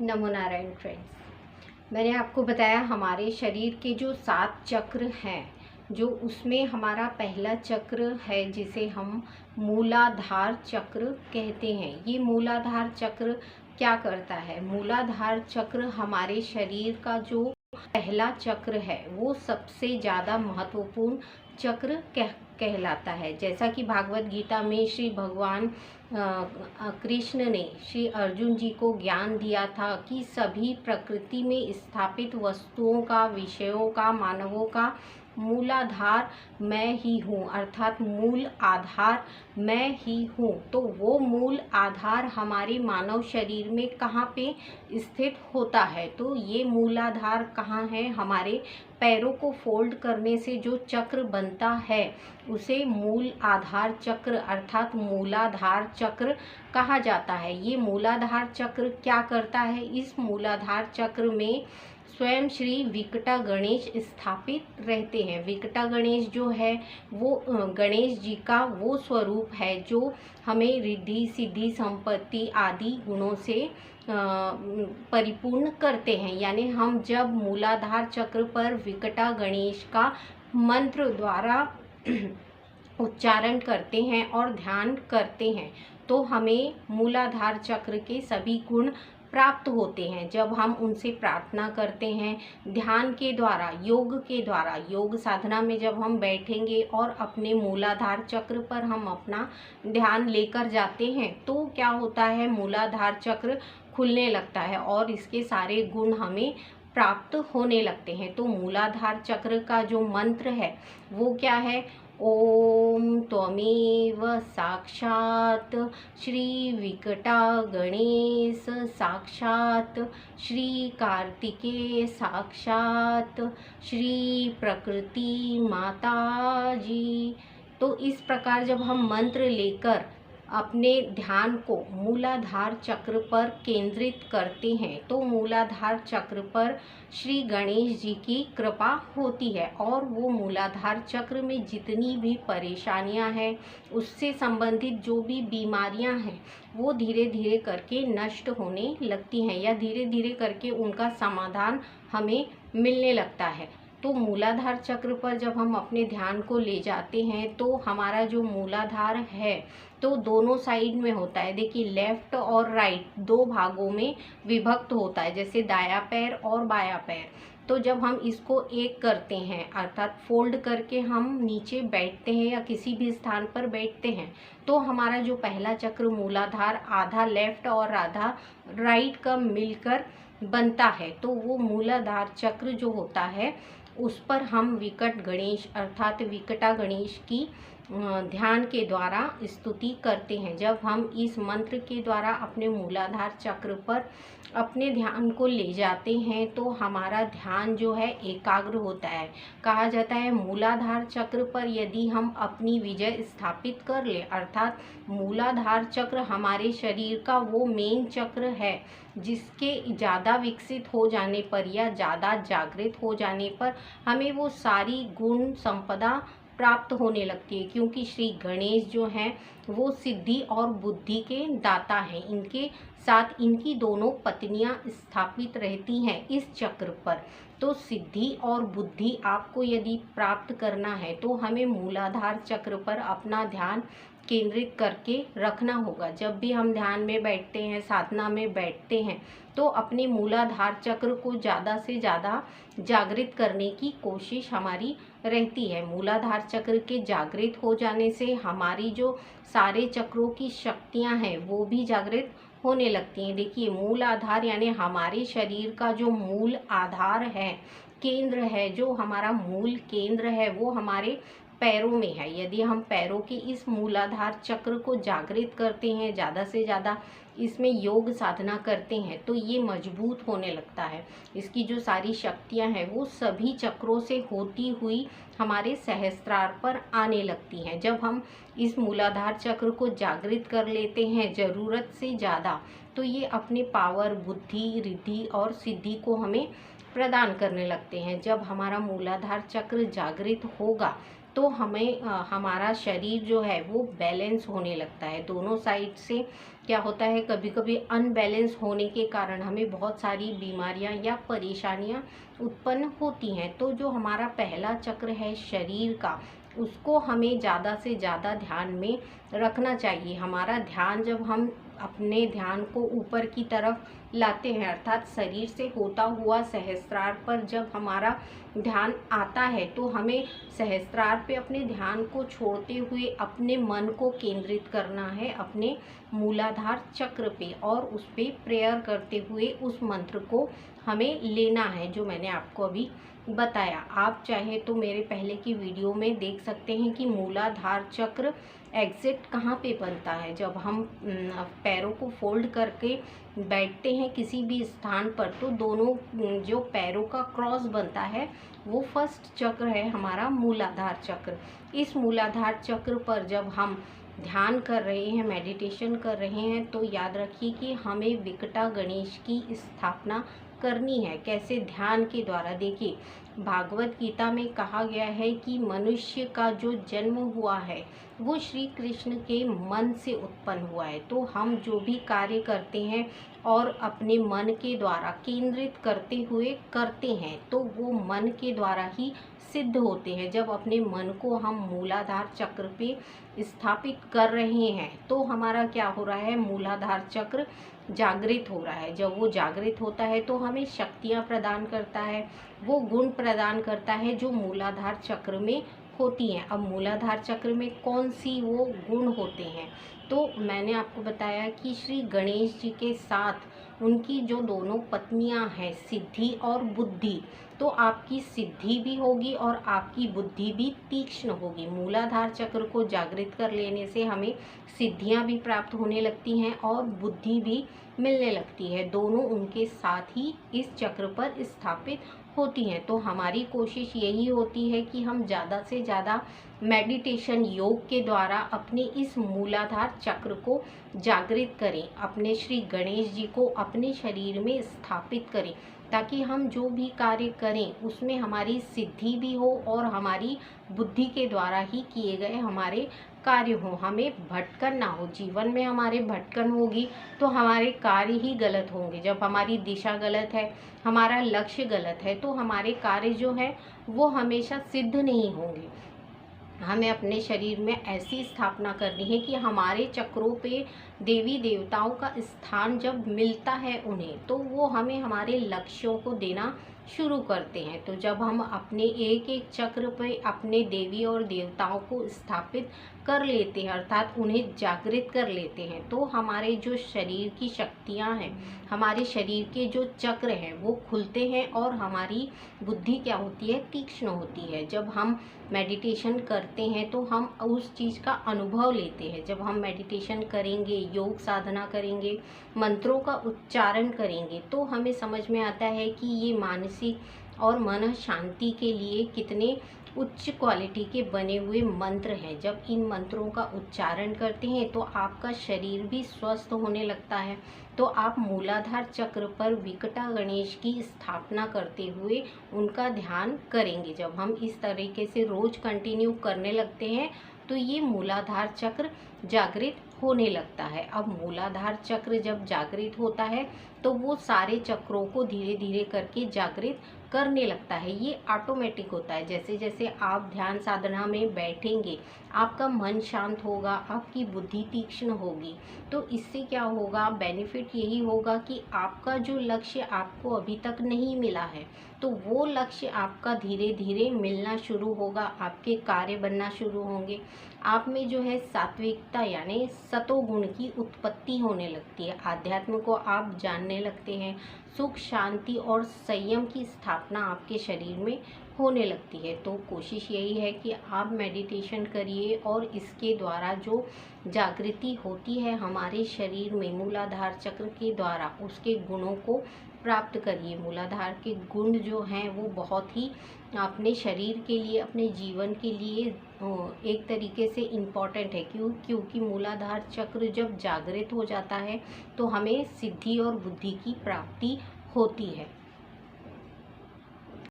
नमो Narayan friends. मैंने आपको बताया हमारे शरीर के जो 7 चक्र हैं, जो उसमें हमारा पहला चक्र है जिसे हम मूलाधार चक्र कहते हैं। ये मूलाधार चक्र क्या करता है? मूलाधार चक्र हमारे शरीर का जो पहला चक्र है वो सबसे ज़्यादा महत्वपूर्ण चक्र कहलाता है। जैसा कि भागवत गीता में श्री भगवान कृष्ण ने श्री अर्जुन जी को ज्ञान दिया था कि सभी प्रकृति में स्थापित वस्तुओं का, विषयों का, मानवों का मूलाधार मैं ही हूँ, अर्थात मूल आधार मैं ही हूँ। तो वो मूल आधार हमारे मानव शरीर में कहाँ पे स्थित होता है? तो ये मूलाधार कहाँ है? हमारे पैरों को फोल्ड करने से जो चक्र बनता है उसे मूल आधार चक्र अर्थात मूलाधार चक्र कहा जाता है। ये मूलाधार चक्र क्या करता है? इस मूलाधार चक्र में स्वयं श्री विकटा गणेश स्थापित रहते हैं। विकटा गणेश जो है वो गणेश जी का वो स्वरूप है जो हमें रिद्धि, सिद्धि, संपत्ति आदि गुणों से परिपूर्ण करते हैं। यानी हम जब मूलाधार चक्र पर विकटा गणेश का मंत्र द्वारा उच्चारण करते हैं और ध्यान करते हैं तो हमें मूलाधार चक्र के सभी गुण प्राप्त होते हैं। जब हम उनसे प्रार्थना करते हैं ध्यान के द्वारा, योग के द्वारा, योग साधना में जब हम बैठेंगे और अपने मूलाधार चक्र पर हम अपना ध्यान लेकर जाते हैं तो क्या होता है? मूलाधार चक्र खुलने लगता है और इसके सारे गुण हमें प्राप्त होने लगते हैं। तो मूलाधार चक्र का जो मंत्र है वो क्या है? ओम त्वमेव साक्षात् श्री विकटा गणेश साक्षात् श्री कार्तिकेय साक्षात् श्री प्रकृति माता जी। तो इस प्रकार जब हम मंत्र लेकर अपने ध्यान को मूलाधार चक्र पर केंद्रित करते हैं तो मूलाधार चक्र पर श्री गणेश जी की कृपा होती है और वो मूलाधार चक्र में जितनी भी परेशानियां हैं, उससे संबंधित जो भी बीमारियां हैं वो धीरे धीरे करके नष्ट होने लगती हैं या धीरे धीरे करके उनका समाधान हमें मिलने लगता है। तो मूलाधार चक्र पर जब हम अपने ध्यान को ले जाते हैं तो हमारा जो मूलाधार है तो दोनों साइड में होता है। देखिए लेफ्ट और राइट दो भागों में विभक्त होता है, जैसे दायां पैर और बायां पैर। तो जब हम इसको एक करते हैं अर्थात फोल्ड करके हम नीचे बैठते हैं या किसी भी स्थान पर बैठते हैं तो हमारा जो पहला चक्र मूलाधार आधा लेफ्ट और आधा राइट का मिलकर बनता है। तो वो मूलाधार चक्र जो होता है उस पर हम विकट गणेश अर्थात विकटा गणेश की ध्यान के द्वारा स्तुति करते हैं। जब हम इस मंत्र के द्वारा अपने मूलाधार चक्र पर अपने ध्यान को ले जाते हैं तो हमारा ध्यान जो है एकाग्र होता है। कहा जाता है मूलाधार चक्र पर यदि हम अपनी विजय स्थापित कर ले अर्थात मूलाधार चक्र हमारे शरीर का वो मेन चक्र है जिसके ज़्यादा विकसित हो जाने पर या ज़्यादा जागृत हो जाने पर हमें वो सारी गुण संपदा प्राप्त होने लगती है, क्योंकि श्री गणेश जो हैं वो सिद्धि और बुद्धि के दाता हैं। इनके साथ इनकी दोनों पत्नियां स्थापित रहती हैं इस चक्र पर। तो सिद्धि और बुद्धि आपको यदि प्राप्त करना है तो हमें मूलाधार चक्र पर अपना ध्यान केंद्रित करके रखना होगा। जब भी हम ध्यान में बैठते हैं, साधना में बैठते हैं तो अपने मूलाधार चक्र को ज़्यादा से ज़्यादा जागृत करने की कोशिश हमारी रहती है। मूलाधार चक्र के जागृत हो जाने से हमारी जो सारे चक्रों की शक्तियां हैं वो भी जागृत होने लगती हैं। देखिए मूल आधार यानी हमारे शरीर का जो मूल आधार है, केंद्र है, जो हमारा मूल केंद्र है वो हमारे पैरों में है। यदि हम पैरों के इस मूलाधार चक्र को जागृत करते हैं, ज़्यादा से ज़्यादा इसमें योग साधना करते हैं तो ये मजबूत होने लगता है। इसकी जो सारी शक्तियां हैं वो सभी चक्रों से होती हुई हमारे सहस्त्रार पर आने लगती हैं। जब हम इस मूलाधार चक्र को जागृत कर लेते हैं ज़रूरत से ज़्यादा तो ये अपने पावर, बुद्धि, रिद्धि और सिद्धि को हमें प्रदान करने लगते हैं। जब हमारा मूलाधार चक्र जागृत होगा तो हमें हमारा शरीर जो है वो बैलेंस होने लगता है। दोनों साइड से क्या होता है, कभी कभी अनबैलेंस होने के कारण हमें बहुत सारी बीमारियां या परेशानियां उत्पन्न होती हैं। तो जो हमारा पहला चक्र है शरीर का, उसको हमें ज़्यादा से ज़्यादा ध्यान में रखना चाहिए। हमारा ध्यान, जब हम अपने ध्यान को ऊपर की तरफ लाते हैं, अर्थात शरीर से होता हुआ सहस्त्रार पर जब हमारा ध्यान आता है, तो हमें सहस्त्रार पे अपने ध्यान को छोड़ते हुए अपने मन को केंद्रित करना है अपने मूलाधार चक्र पे, और उस पे प्रेयर करते हुए उस मंत्र को हमें लेना है, जो मैंने आपको अभी बताया। आप चाहे तो मेरे पहले की वीडियो में देख सकते हैं कि मूलाधार चक्र एग्जैक्ट कहाँ पे बनता है। जब हम पैरों को फोल्ड करके बैठते हैं किसी भी स्थान पर, तो दोनों जो पैरों का क्रॉस बनता है वो फर्स्ट चक्र है हमारा मूलाधार चक्र। इस मूलाधार चक्र पर जब हम ध्यान कर रहे हैं, मेडिटेशन कर रहे हैं, तो याद रखिए कि हमें विकटा गणेश की स्थापना करनी है। कैसे? ध्यान के द्वारा। देखिए, भागवत गीता में कहा गया है कि मनुष्य का जो जन्म हुआ है वो श्री कृष्ण के मन से उत्पन्न हुआ है। तो हम जो भी कार्य करते हैं और अपने मन के द्वारा केंद्रित करते हुए करते हैं, तो वो मन के द्वारा ही सिद्ध होते हैं। जब अपने मन को हम मूलाधार चक्र पे स्थापित कर रहे हैं, तो हमारा क्या हो रहा है, मूलाधार चक्र जागृत हो रहा है। जब वो जागृत होता है तो हमें शक्तियाँ प्रदान करता है, वो गुण प्रदान करता है जो मूलाधार चक्र में होती हैं। अब मूलाधार चक्र में कौन सी वो गुण होते हैं, तो मैंने आपको बताया कि श्री गणेश जी के साथ उनकी जो दोनों पत्नियां हैं, सिद्धि और बुद्धि, तो आपकी सिद्धि भी होगी और आपकी बुद्धि भी तीक्ष्ण होगी। मूलाधार चक्र को जागृत कर लेने से हमें सिद्धियां भी प्राप्त होने लगती हैं और बुद्धि भी मिलने लगती है। दोनों उनके साथ ही इस चक्र पर स्थापित होती हैं। तो हमारी कोशिश यही होती है कि हम ज़्यादा से ज़्यादा मेडिटेशन, योग के द्वारा अपने इस मूलाधार चक्र को जागृत करें, अपने श्री गणेश जी को अपने शरीर में स्थापित करें, ताकि हम जो भी कार्य करें उसमें हमारी सिद्धि भी हो और हमारी बुद्धि के द्वारा ही किए गए हमारे कार्य हो, हमें भटकन ना हो। जीवन में हमारे भटकन होगी तो हमारे कार्य ही गलत होंगे। जब हमारी दिशा गलत है, हमारा लक्ष्य गलत है, तो हमारे कार्य जो है वो हमेशा सिद्ध नहीं होंगे। हमें अपने शरीर में ऐसी स्थापना करनी है कि हमारे चक्रों पे देवी देवताओं का स्थान जब मिलता है उन्हें, तो वो हमें हमारे लक्ष्यों को देना शुरू करते हैं। तो जब हम अपने एक एक चक्र पे अपने देवी और देवताओं को स्थापित कर लेते हैं, अर्थात उन्हें जागृत कर लेते हैं, तो हमारे जो शरीर की शक्तियां हैं, हमारे शरीर के जो चक्र हैं वो खुलते हैं और हमारी बुद्धि क्या होती है, तीक्ष्ण होती है। जब हम मेडिटेशन करते हैं तो हम उस चीज़ का अनुभव लेते हैं। जब हम मेडिटेशन करेंगे, योग साधना करेंगे, मंत्रों का उच्चारण करेंगे, तो हमें समझ में आता है कि ये मानसिक और मन शांति के लिए कितने उच्च क्वालिटी के बने हुए मंत्र हैं। जब इन मंत्रों का उच्चारण करते हैं तो आपका शरीर भी स्वस्थ होने लगता है। तो आप मूलाधार चक्र पर विकटा गणेश की स्थापना करते हुए उनका ध्यान करेंगे। जब हम इस तरीके से रोज कंटिन्यू करने लगते हैं तो ये मूलाधार चक्र जागृत होने लगता है। अब मूलाधार चक्र जब जागृत होता है तो वो सारे चक्रों को धीरे धीरे करके जागृत करने लगता है। ये ऑटोमेटिक होता है। जैसे जैसे आप ध्यान साधना में बैठेंगे, आपका मन शांत होगा, आपकी बुद्धि तीक्ष्ण होगी। तो इससे क्या होगा, बेनिफिट यही होगा कि आपका जो लक्ष्य आपको अभी तक नहीं मिला है, तो वो लक्ष्य आपका धीरे धीरे मिलना शुरू होगा, आपके कार्य बनना शुरू होंगे। आप में जो है सात्विकता यानी सतोगुण की उत्पत्ति होने लगती है। आध्यात्म को आप जानने लगते हैं। सुख, शांति और संयम की स्थापना आपके शरीर में होने लगती है। तो कोशिश यही है कि आप मेडिटेशन करिए और इसके द्वारा जो जागृति होती है हमारे शरीर में मूलाधार चक्र के द्वारा, उसके गुणों को प्राप्त करिए। मूलाधार के गुण जो हैं वो बहुत ही अपने शरीर के लिए, अपने जीवन के लिए एक तरीके से इम्पॉर्टेंट है। क्योंकि मूलाधार चक्र जब जागृत हो जाता है तो हमें सिद्धि और बुद्धि की प्राप्ति होती है।